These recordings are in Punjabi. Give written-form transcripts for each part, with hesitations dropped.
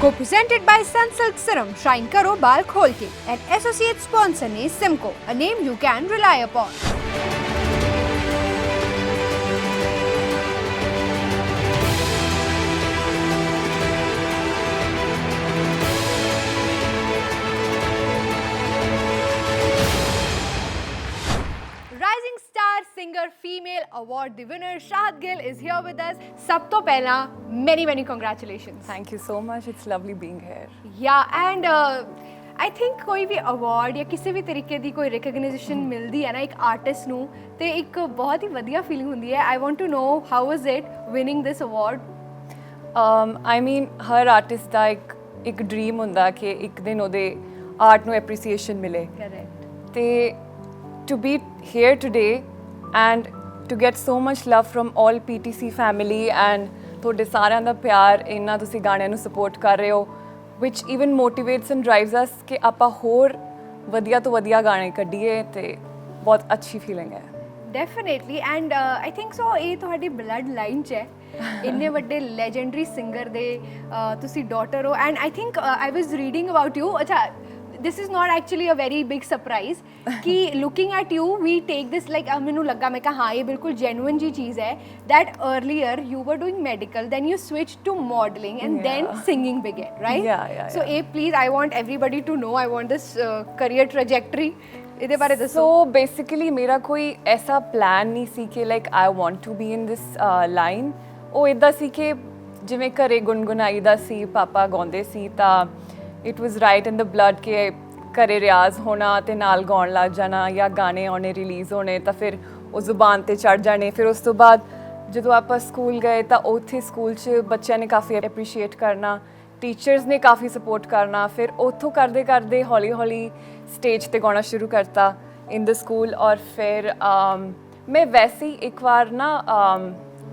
Co-presented by Sunsilk Serum, Shine Karo Baal Khol Ke, and associate sponsor ne Simco, a name you can rely upon. Rising star singer female award the winner Shahat Gill is here with us. Sab to pehla many congratulations. Thank you so much. It's lovely being here. Yeah, and I think कोई भी award या किसी भी तरीके ਦੀ ਕੋਈ recognition ਮਿਲਦੀ ਹੈ ਨਾ ਇੱਕ ਆਰਟਿਸਟ ਨੂੰ ਤੇ ਇੱਕ ਬਹੁਤ ਹੀ ਵਧੀਆ ਫੀਲਿੰਗ ਹੁੰਦੀ ਹੈ. I want to know how was it winning this award? I mean, ਹਰ ਆਰਟਿਸਟ ਦਾ ਇੱਕ ਡ੍ਰੀਮ ਹੁੰਦਾ ਕਿ ਇੱਕ ਦਿਨ ਉਹਦੇ ਆਰਟ ਨੂੰ ਐਪਰੀਸੀਏਸ਼ਨ ਮਿਲੇ. Correct. ਤੇ to be here today and to get so much love from all PTC family and ਤੁਹਾਡੇ ਸਾਰਿਆਂ ਦਾ ਪਿਆਰ ਇੰਨਾ ਤੁਸੀਂ ਗਾਣਿਆਂ ਨੂੰ ਸਪੋਰਟ ਕਰ ਰਹੇ ਹੋ which even motivates and drives us ਕਿ ਆਪਾਂ ਹੋਰ ਵਧੀਆ ਤੋਂ ਵਧੀਆ ਗਾਣੇ ਕੱਢੀਏ ਤੇ ਬਹੁਤ ਅੱਛੀ ਫੀਲਿੰਗ ਹੈ. Definitely, and I think so ਇਹ ਤੁਹਾਡੀ blood line ਚ ਹੈ. ਇੰਨੇ ਵੱਡੇ legendary singer ਦੇ ਤੁਸੀਂ daughter ਹੋ and I think I was reading about you. ਅੱਛਾ, this is not actually a very big surprise कि looking at you we take this like मैंने लगा मैं कहा हाँ ये बिल्कुल genuine जी चीज़ है that earlier you were doing medical then you switched to modeling and then singing began, right? Yeah. So please I want everybody to know, I want this career trajectory ਇਹਦੇ ਬਾਰੇ ਦੱਸੋ. So basically ਮੇਰਾ ਕੋਈ ਐਸਾ ਪਲਾਨ ਨਹੀਂ ਸੀ ਕਿ like I want to be in this line. ਉਹ ਇਦਾਂ ਸੀ ਕਿ ਜਿਵੇਂ ਘਰੇ ਗੁੰਗੁਨਾਈਦਾ ਸੀ, ਪਾਪਾ ਗਾਉਂਦੇ ਸੀ ਤਾਂ it was right in the blood ਕਿ ਘਰੇ ਰਿਆਜ਼ ਹੋਣਾ ਤੇ ਨਾਲ ਗਾਉਣ ਲੱਗ ਜਾਣਾ ਜਾਂ ਗਾਣੇ ਆਉਣੇ ਰਿਲੀਜ਼ ਹੋਣੇ ਤਾਂ ਫਿਰ ਉਹ ਜ਼ੁਬਾਨ ਤੇ ਚੜ ਜਾਣੇ. ਫਿਰ ਉਸ ਤੋਂ ਬਾਅਦ ਜਦੋਂ ਆਪਾਂ ਸਕੂਲ ਗਏ ਤਾਂ ਉੱਥੇ ਸਕੂਲ 'ਚ ਬੱਚਿਆਂ ਨੇ ਕਾਫੀ ਐਪਰੀਸ਼ੀਏਟ ਕਰਨਾ, ਟੀਚਰਸ ਨੇ ਕਾਫੀ ਸਪੋਰਟ ਕਰਨਾ. ਫਿਰ ਉੱਥੋਂ ਕਰਦੇ ਕਰਦੇ ਹੌਲੀ ਸਟੇਜ ਤੇ ਗਾਉਣਾ ਸ਼ੁਰੂ ਕਰਤਾ ਇਨ ਦ ਸਕੂਲ. ਔਰ ਫਿਰ ਮੈਂ ਵੈਸੇ ਹੀ ਇੱਕ ਵਾਰ ਨਾ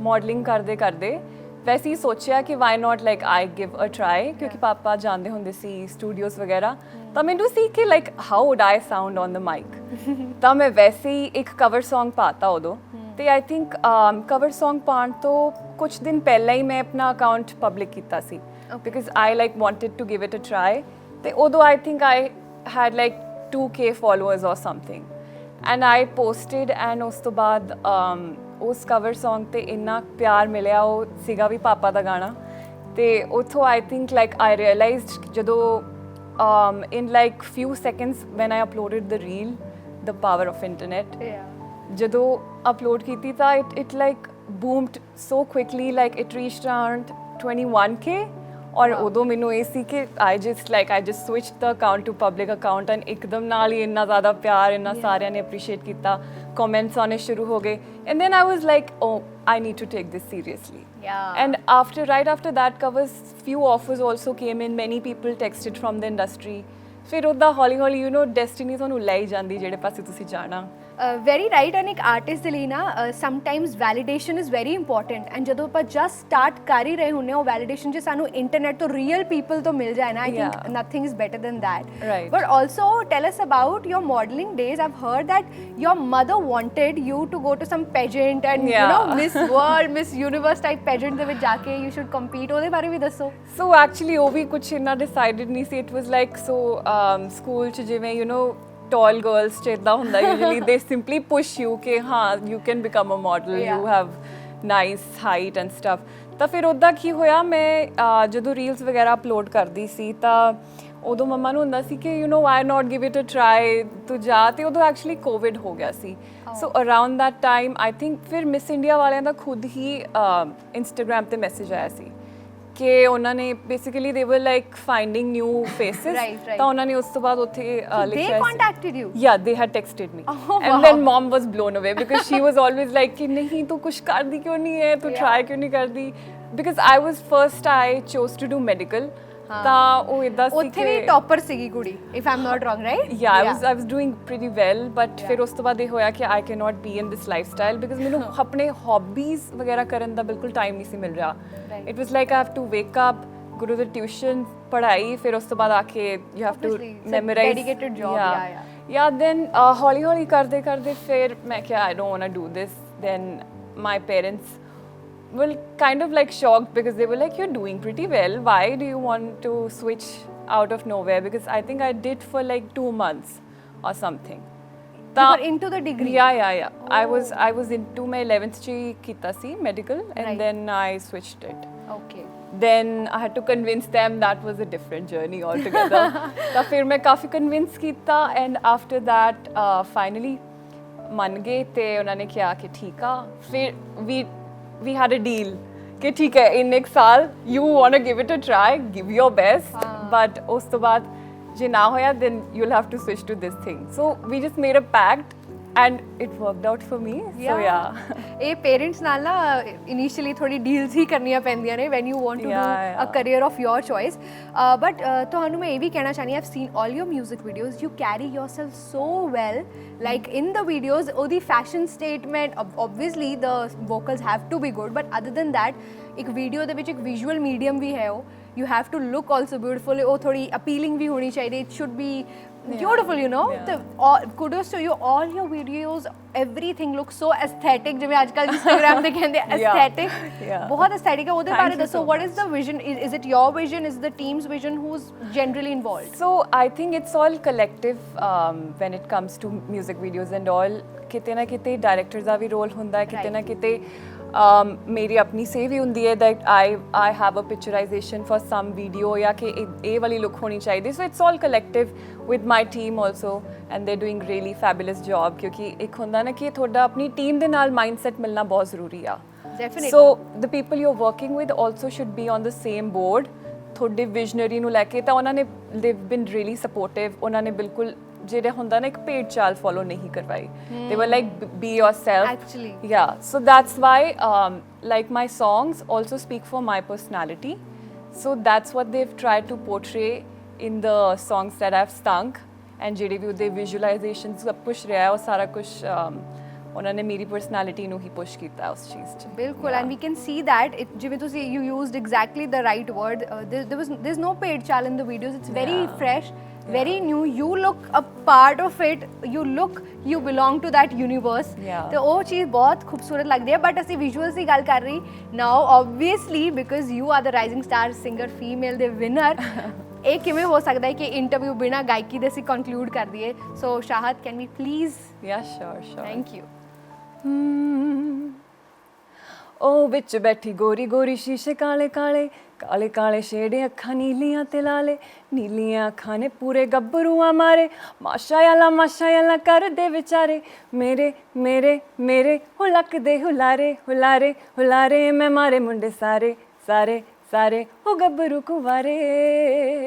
ਮੋਡਲਿੰਗ ਕਰਦੇ ਵੈਸੇ ਹੀ ਸੋਚਿਆ ਕਿ why not like I give a try ਕਿਉਂਕਿ ਪਾਪਾ ਜਾਣਦੇ ਹੁੰਦੇ ਸੀ ਸਟੂਡੀਓਜ਼ ਵਗੈਰਾ ਤਾਂ ਮੈਨੂੰ ਸੀ ਕਿ like how would I sound on the mic. ਤਾਂ ਮੈਂ ਵੈਸੇ ਹੀ ਇੱਕ ਕਵਰ ਸੌਂਗ ਪਾਤਾ ਉਦੋਂ ਤੇ ਆਈ ਥਿੰਕ ਕਵਰ ਸੌਂਗ ਪਾਉਣ ਤੋਂ ਕੁਝ ਦਿਨ ਪਹਿਲਾਂ ਹੀ ਮੈਂ ਆਪਣਾ ਅਕਾਊਂਟ ਪਬਲਿਕ ਕੀਤਾ ਸੀ because I like wanted to give it a try. ਤੇ ਉਦੋਂ I think I had like 2K followers or something and I posted and ਉਸ ਤੋਂ ਬਾਅਦ ਉਸ ਕਵਰ ਸੌਂਗ ਤੇ ਇੰਨਾ ਪਿਆਰ ਮਿਲਿਆ. ਉਹ ਸੀਗਾ ਵੀ ਪਾਪਾ ਦਾ ਗਾਣਾ ਤੇ ਉੱਥੋਂ ਆਈ ਥਿੰਕ ਲਾਈਕ ਆਈ ਰੀਅਲਾਈਜ਼ਡ ਜਦੋਂ in like few seconds when I uploaded the reel, the power of internet, ਜਦੋਂ upload ਕੀਤੀ ਤਾਂ it like boomed so quickly, like it reached around 21K. ਔਰ ਉਦੋਂ ਮੈਨੂੰ ਇਹ ਸੀ ਕਿ I just switch the account to public account and ਇੱਕਦਮ ਨਾਲ ਹੀ ਇੰਨਾ ਜ਼ਿਆਦਾ ਪਿਆਰ ਇੰਨਾ ਸਾਰਿਆਂ ਨੇ ਅਪਰੀਸ਼ੀਏਟ ਕੀਤਾ, ਕਮੈਂਟਸ ਆਉਣੇ ਸ਼ੁਰੂ ਹੋ ਗਏ and then I was like oh I need to take this seriously. And right after that covers, few offers also came in, many people texted from the industry. ਫਿਰ ਉੱਦਾਂ ਹੌਲੀ you know destiny ਤੁਹਾਨੂੰ ਲੈ ਹੀ ਜਾਂਦੀ ਜਿਹੜੇ ਪਾਸੇ ਤੁਸੀਂ ਜਾਣਾ. Very right. ਐਂਡ ਇੱਕ ਆਰਟਿਸਟ ਦੇ ਲਈ ਨਾ sometimes validation is very important and ਜਦੋਂ ਆਪਾਂ ਜਸਟ ਸਟਾਰਟ ਕਰ ਹੀ ਰਹੇ ਹੁੰਦੇ ਹਾਂ ਉਹ ਵੈਲੀਡੇਸ਼ਨ ਜੇ ਸਾਨੂੰ ਇੰਟਰਨੈਟ ਤੋਂ ਰੀਅਲ ਪੀਪਲ ਤੋਂ ਮਿਲ ਜਾਏ ਨਾ I think nothing is better than that. But also tell us about your modelling days. I've heard that your mother wanted you to go to some pageant and you know Miss World Miss Universe type pageant ਦੇ ਵਿੱਚ ਜਾ ਕੇ ਯੂ ਸ਼ੁੱਡ ਕੰਪੀਟ. ਉਹਦੇ ਬਾਰੇ ਵੀ ਦੱਸੋ. ਸੋ ਐਕਚੁਅਲੀ ਉਹ ਵੀ ਕੁਛ ਇੰਨਾ ਡਿਸਾਈਡਡ ਨਹੀਂ ਸੀ. It was like so school 'ਚ ਜਿਵੇਂ ਯੂ ਨੋ tall girls ਚ ਇੱਦਾਂ ਹੁੰਦਾ usually they simply push you ਕਿ ਹਾਂ you can become a model, you have nice height and stuff. ਤਾਂ ਫਿਰ ਉੱਦਾਂ ਕੀ ਹੋਇਆ ਮੈਂ ਜਦੋਂ ਰੀਲਸ ਵਗੈਰਾ ਅਪਲੋਡ ਕਰਦੀ ਸੀ ਤਾਂ ਉਦੋਂ ਮੰਮਾ ਨੂੰ ਹੁੰਦਾ ਸੀ ਕਿ you know why not give it a try, ਤੂੰ ਜਾ. ਤੇ ਉਦੋਂ ਐਕਚੁਅਲੀ ਕੋਵਿਡ ਹੋ ਗਿਆ ਸੀ. So around that time I think ਫਿਰ ਮਿਸ ਇੰਡੀਆ ਵਾਲਿਆਂ ਦਾ ਖੁਦ ਹੀ ਇੰਸਟਾਗ੍ਰਾਮ ਤੇ ਮੈਸੇਜ ਆਇਆ ਸੀ ਕਿ ਉਹਨਾਂ ਨੇ ਬੇਸਿਕਲੀ ਦੇ ਵਰ ਲਾਈਕ ਫਾਈਂਡਿੰਗ ਨਿਊ ਫੇਸਿਸ. ਤਾਂ ਉਹਨਾਂ ਨੇ ਉਸ ਤੋਂ ਬਾਅਦ ਉੱਥੇ ਲਿਖਿਆ they contacted you? Yeah, they had texted me. And then mom was blown away because she was always like ਕਿ ਨਹੀਂ ਤੂੰ ਕੁਛ ਕਰਦੀ ਕਿਉਂ ਨਹੀਂ ਹੈ, ਤੂੰ try ਕਿਉਂ ਨਹੀਂ ਕਰਦੀ, because I was first I chose to do medical. ਤਾਂ ਉਹ ਇਦਾਂ ਸੀ ਕਿ ਉੱਥੇ ਵੀ ਟੌਪਰ ਸੀਗੀ ਕੁੜੀ if I'm not wrong, right? Yeah, I was doing pretty well, but ਫਿਰ ਉਸ ਤੋਂ ਬਾਅਦ ਇਹ ਹੋਇਆ ਕਿ I cannot be in this lifestyle because ਮੈਨੂੰ ਆਪਣੇ hobbies ਵਗੈਰਾ ਕਰਨ ਦਾ ਬਿਲਕੁਲ ਟਾਈਮ ਨਹੀਂ ਸੀ ਮਿਲ ਰਿਹਾ. It was like I have to wake up, go to the tuition, ਪੜ੍ਹਾਈ, ਫਿਰ ਉਸ ਤੋਂ ਬਾਅਦ ਆ ਕੇ you have to memorize. Dedicated job. Yeah, then ਹੌਲੀ ਕਰਦੇ ਫਿਰ ਮੈਂ ਕਿਹਾ I don't want to do this. Then my parents well, kind of like shocked because they were like, you're doing pretty well. Why do you want to switch out of nowhere? Because I think I did for like 2 months or something. You were into the degree? Yeah. I was into my 11th chi kita si medical, and Right. then I switched it. Okay. Then I had to convince them. That was a different journey altogether. ਤਾਂ ਫਿਰ ਮੈਂ ਕਾਫੀ convince ਕੀਤਾ, and after that finally ਮੰਨ ਗਏ ਤੇ ਉਹਨਾਂ ਨੇ ਕਿਹਾ ਕਿ ਠੀਕ ਆ. ਫਿਰ we had a deal ਕਿ ਠੀਕ ਹੈ ਇੰਨੇ ਕੁ ਸਾਲ you want to give it a try, give your best, but ਉਸ ਤੋਂ ਬਾਅਦ ਜੇ ਨਾ ਹੋਇਆ then you'll have to switch to this thing. So we just made a pact and it worked out for me. So yeah. ਇਹ ਪੇਰੈਂਟਸ ਨਾਲ ਨਾ ਇਨੀਸ਼ੀਅਲੀ ਥੋੜੀ ਡੀਲਸ ਹੀ ਕਰਨੀਆਂ ਪੈਂਦੀਆਂ ਨੇ when you want to do a career of your choice but ਤੁਹਾਨੂੰ ਮੈਂ ਇਹ ਵੀ ਕਹਿਣਾ ਚਾਹਨੀ I've seen all your music videos you carry yourself so well like in the videos ਉਹਦੀ fashion statement obviously the vocals have to be good but other than that ਇੱਕ ਵੀਡੀਓ ਦੇ ਵਿੱਚ ਇੱਕ ਵਿਜ਼ੂਅਲ ਮੀਡੀਅਮ ਵੀ ਹੈ ਉਹ you have to look also beautiful ਉਹ ਥੋੜੀ appealing ਵੀ ਹੋਣੀ ਚਾਹੀਦੀ it should be beautiful you know the kudos to you all your videos everything looks so aesthetic ਜਿਵੇਂ ਅੱਜ ਕੱਲ੍ਹ Instagram ਤੇ ਕਹਿੰਦੇ aesthetic ਬਹੁਤ aesthetic ਹੈ ਉਹਦੇ ਬਾਰੇ ਦੱਸੋ what is the vision is it your vision is the team's vision who's generally involved so I think it's all collective when it comes to music videos and all ਕਿਤੇ ਨਾ ਕਿਤੇ ਡਾਇਰੈਕਟਰ ਦਾ ਵੀ ਰੋਲ ਹੁੰਦਾ ਹੈ ਕਿਤੇ ਨਾ ਕਿਤੇ ਮੇਰੀ ਆਪਣੀ ਸੇਵ ਹੀ ਹੁੰਦੀ ਹੈ that I have a picturization for some video ਜਾਂ ਕਿ ਇਹ ਵਾਲੀ ਲੁੱਕ ਹੋਣੀ ਚਾਹੀਦੀ so it's all collective with my team also and they're doing really fabulous job ਕਿਉਂਕਿ ਇੱਕ ਹੁੰਦਾ ਨਾ ਕਿ ਤੁਹਾਡਾ ਆਪਣੀ ਟੀਮ ਦੇ ਨਾਲ ਮਾਈਂਡਸੈਟ ਮਿਲਣਾ ਬਹੁਤ ਜ਼ਰੂਰੀ ਆ definitely so the people you're working with also should be on the same board ਤੁਹਾਡੇ ਵਿਜ਼ਨਰੀ ਨੂੰ ਲੈ ਕੇ ਤਾਂ ਉਹਨਾਂ ਨੇ they've been really supportive ਉਹਨਾਂ ਨੇ ਬਿਲਕੁਲ ਜਿਹੜਾ ਹੁੰਦਾ ਨਾ ਇੱਕ ਪੇਡ ਚਾਲ ਫੋਲੋ ਨਹੀਂ ਕਰਵਾਈ they were like be yourself actually yeah so that's why like my songs also speak for my personality so that's what they've tried to portray in the songs that I've sung and ਜਿਹੜੇ ਵੀ ਉਹਦੇ visualizations ਸਭ ਕੁਛ ਰਿਹਾ ਹੈ ਉਹ ਸਾਰਾ ਕੁਛ ਉਹਨਾਂ ਨੇ ਮੇਰੀ ਪਰਸਨੈਲਿਟੀ ਨੂੰ ਹੀ ਪੁਸ਼ ਕੀਤਾ ਉਸ ਚੀਜ਼ 'ਚ ਬਿਲਕੁਲ and we can see that ਜਿਵੇਂ ਤੁਸੀਂ you used exactly the right word there is no paid chal in the videos it's very fresh very new you look a part of it you belong to that universe ਤੇ ਉਹ ਚੀਜ਼ ਬਹੁਤ ਖੂਬਸੂਰਤ ਲੱਗਦੀ ਹੈ ਬਟ ਅਸੀਂ ਵਿਜ਼ੂਅਲਸ ਦੀ ਗੱਲ ਕਰ ਰਹੀ now obviously because you are the rising star singer female ਦੇ winner ਇਹ ਕਿਵੇਂ ਹੋ ਸਕਦਾ ਹੈ ਕਿ ਇੰਟਰਵਿਊ ਬਿਨਾ ਗਾਇਕੀ ਦੇ ਅਸੀਂ ਕੰਕਲੂਡ ਕਰ ਦਈਏ so Shahad can we please sure thank you ਉਹ ਵਿੱਚ ਬੈਠੀ ਗੋਰੀ ਗੋਰੀ ਸ਼ੀਸ਼ੇ ਕਾਲੇ ਕਾਲੇ ਕਾਲੇ ਕਾਲੇ ਸ਼ੇਡੇ ਅੱਖਾਂ ਨੀਲੀਆਂ ਤੇ ਲਾਲੇ ਨੀਲੀਆਂ ਅੱਖਾਂ ਨੇ ਪੂਰੇ ਗੱਭਰੂਆਂ ਮਾਰੇ ਮਾਸ਼ਾ ਅੱਲਾ ਕਰਦੇ ਵਿਚਾਰੇ ਮੇਰੇ ਮੇਰੇ ਮੇਰੇ ਹੋ ਲੱਕਦੇ ਹੁਲਾਰੇ ਹੁਲਾਰੇ ਹੁਲਾਰੇ ਮੈਂ ਮਾਰੇ ਮੁੰਡੇ ਸਾਰੇ ਸਾਰੇ ਸਾਰੇ ਹੋ ਗੱਭਰੂ ਕੁਵਾਰੇ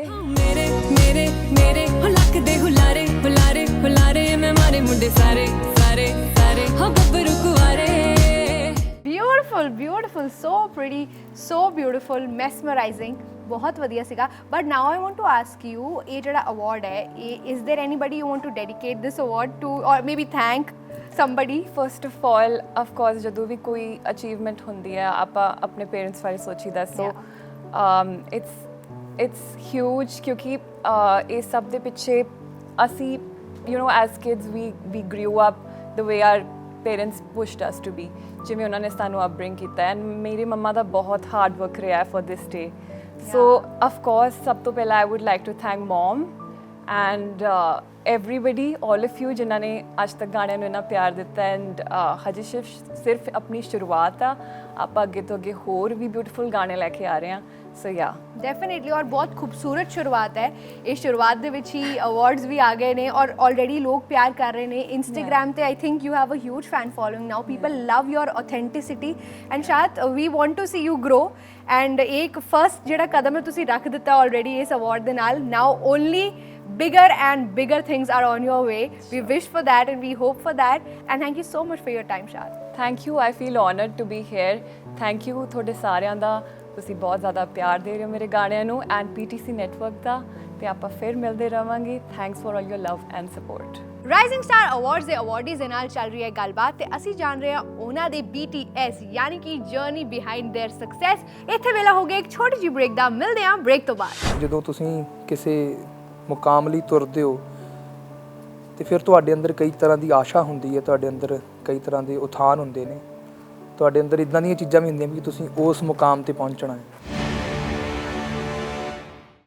ਮੇਰੇ ਮੇਰੇ ਮੇਰੇ ਹੋ ਲੱਕਦੇ ਹੁਲਾਰੇ ਹੁਲਾਰੇ ਹੁਲਾਰੇ ਮੈਂ ਮਾਰੇ ਮੁੰਡੇ ਸਾਰੇ ਸਾਰੇ ਸਾਰੇ ਹੋ ਗੱਭਰੂ ਕੁਵਾਰੇ beautiful so pretty so beautiful mesmerizing ਬਹੁਤ ਵਧੀਆ ਸੀਗਾ but now I want to ask you ਇਹ ਜਿਹੜਾ award ਹੈ is there anybody you want to dedicate this award to or maybe thank somebody first of of course ਜਦੋਂ ਵੀ ਕੋਈ achievement ਹੁੰਦੀ ਹੈ ਆਪਾਂ ਆਪਣੇ ਪੇਰੈਂਟਸ ਬਾਰੇ ਸੋਚੀਦਾ so it's huge ਕਿਉਂਕਿ ਇਹ ਸਭ ਦੇ ਪਿੱਛੇ ਅਸੀਂ you know as kids we grew up the way our parents pushed us to be ਜਿਵੇਂ ਉਹਨਾਂ ਨੇ ਸਾਨੂੰ ਅਪਬ੍ਰਿੰਗ ਕੀਤਾ ਐਂਡ ਮੇਰੀ ਮੰਮਾ ਦਾ ਬਹੁਤ ਹਾਰਡ ਵਰਕ ਰਿਹਾ for this day so of course ਸਭ ਤੋਂ ਪਹਿਲਾਂ I would like to thank mum and everybody all of you ਜਿਨ੍ਹਾਂ ਨੇ ਅੱਜ ਤੱਕ ਗਾਣਿਆਂ ਨੂੰ ਇੰਨਾ ਪਿਆਰ ਦਿੱਤਾ ਐਂਡ ਹਜੇ ਸਿਰਫ ਆਪਣੀ ਸ਼ੁਰੂਆਤ ਆ ਆਪਾਂ ਅੱਗੇ ਤੋਂ ਅੱਗੇ ਹੋਰ ਵੀ ਬਿਊਟੀਫੁਲ ਗਾਣੇ ਲੈ ਕੇ ਆ ਰਹੇ ਹਾਂ ਸੋ ਯਾ ਡੈਫੀਨੇਟਲੀ ਔਰ ਬਹੁਤ ਖੂਬਸੂਰਤ ਸ਼ੁਰੂਆਤ ਹੈ ਇਸ ਸ਼ੁਰੂਆਤ ਦੇ ਵਿੱਚ ਹੀ ਅਵਾਰਡਸ ਵੀ ਆ ਗਏ ਨੇ ਔਰ ਆਲਰੇਡੀ ਲੋਕ ਪਿਆਰ ਕਰ ਰਹੇ ਨੇ ਇੰਸਟਾਗ੍ਰਾਮ ਤੇ I think you have a huge fan following now people love your authenticity and ਸ਼ਾਇਦ we want to see you grow and ਇੱਕ ਫਸਟ ਜਿਹੜਾ ਕਦਮ ਹੈ ਤੁਸੀਂ ਰੱਖ ਦਿੱਤਾ ਆਲਰੇਡੀ ਇਸ ਅਵਾਰਡ ਦੇ ਨਾਲ ਨਾਓ only bigger and bigger things are on your way we wish for that and we hope for that and thank you so much for your time Shad thank you I feel honored to be here thank you ਤੁਹਾਡੇ ਸਾਰਿਆਂ ਦਾ ਤੁਸੀਂ ਬਹੁਤ ਜ਼ਿਆਦਾ ਪਿਆਰ ਦੇ ਰਹੇ ਹੋ ਮੇਰੇ ਗਾਣਿਆਂ ਨੂੰ ਐਂਡ PTC ਨੈਟਵਰਕ ਦਾ ਤੇ ਆਪਾਂ ਫਿਰ ਮਿਲਦੇ ਰਵਾਂਗੇ thanks for all your love and support rising star awards ਦੇ ਅਵਾਰਡੀਜ਼ ਦੇ ਨਾਲ ਚੱਲ ਰਹੀ ਹੈ ਗੱਲਬਾਤ ਤੇ ਅਸੀਂ ਜਾਣ ਰਹੇ ਹਾਂ ਉਹਨਾਂ ਦੇ BTS ਯਾਨੀ ਕਿ ਜਰਨੀ ਬਿਹਾਈਂਡ देयर ਸਕਸੈਸ ਇੱਥੇ ਵੇਲਾ ਹੋ ਗਿਆ ਇੱਕ ਛੋਟੀ ਜਿਹੀ ਬ੍ਰੇਕ ਦਾ ਮਿਲਦੇ ਹਾਂ ਬ੍ਰੇਕ ਤੋਂ ਬਾਅਦ ਜਦੋਂ ਤੁਸੀਂ ਕਿਸੇ ਮੁਕਾਮ ਲਈ ਤੁਰਦੇ ਹੋ ਤੇ ਫਿਰ ਤੁਹਾਡੇ ਅੰਦਰ ਕਈ ਤਰ੍ਹਾਂ ਦੀ ਆਸ਼ਾ ਹੁੰਦੀ ਹੈ ਤੁਹਾਡੇ ਅੰਦਰ ਕਈ ਤਰ੍ਹਾਂ ਦੇ ਉਥਾਨ ਹੁੰਦੇ ਨੇ ਤੁਹਾਡੇ ਅੰਦਰ ਇਦਾਂ ਦੀਆਂ ਚੀਜ਼ਾਂ ਵੀ ਹੁੰਦੀਆਂ ਵੀ ਤੁਸੀਂ ਉਸ ਮੁਕਾਮ ਤੇ ਪਹੁੰਚਣਾ ਹੈ।